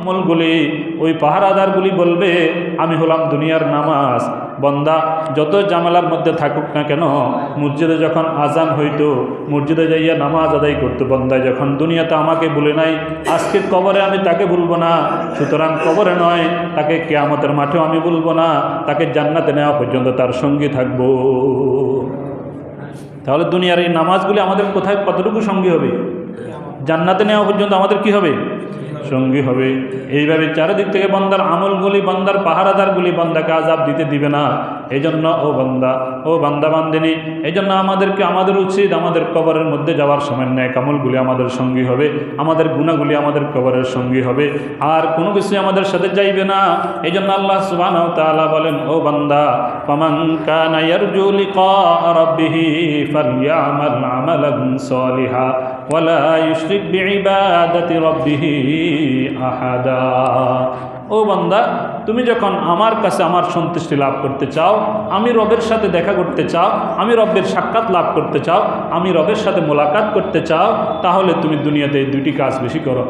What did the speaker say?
আমলগুলি ওই পাহারাদারগুলি বলবে আমি হলাম দুনিয়ার নামাজ। বন্দা যত জামেলার মধ্যে থাকুক না কেন, মসজিদে যখন আজান হইতো মসজিদে যাইয়া নামাজ আদায় করতো। বন্দায় যখন দুনিয়াতে আমাকে ভুলে নাই, আজকে কবরে আমি তাকে ভুলবো না। সুতরাং কবরে নয়, তাকে কিয়ামতের মাঠেও আমি ভুলবো না, তাকে জান্নাতে নেওয়া পর্যন্ত তার সঙ্গী থাকবো। তাহলে দুনিয়ার এই নামাজগুলি আমাদের কোথায় কতটুকু সঙ্গী হবে? জান্নাতে নেওয়া পর্যন্ত আমাদের কি হবে? সঙ্গী হবে। এইভাবে চারিদিক থেকে বান্দার আমলগুলি, বান্দার পাহারাদারগুলি বান্দাকে আযাব দিতে দিবে না। এই জন্য ও বান্দা বান্দিনী, এই জন্য আমাদের উচিত আমাদের কবরের মধ্যে যাওয়ার সময় নেক আমলগুলি আমাদের সঙ্গী হবে, আমাদের গুনাহগুলি আমাদের কবরের সঙ্গী হবে, আর কোনো কিছু আমাদের সাথে যাইবে না। এই জন্য আল্লাহ সুবহানাহু ওয়া তাআলা বলেন, ও বান্দা, ফামান কানা ইয়ারজু লিকা রাব্বিহি ফালইআমাল আমালান সালিহা ওয়ালা ইউশরিক বিইবাদাতি রাব্বিহি আহাদা। ও বান্দা, তুমি যখন আমার কাছে আমার সন্তুষ্টি লাভ করতে চাও, আমি রবের সাথে দেখা করতে চাও, আমি রবের সাক্ষাৎ লাভ করতে চাও, আমি রবের সাথে মোলাকাত করতে চাও, তাহলে তুমি দুনিয়াতে এই দুটি কাজ বেশি করো।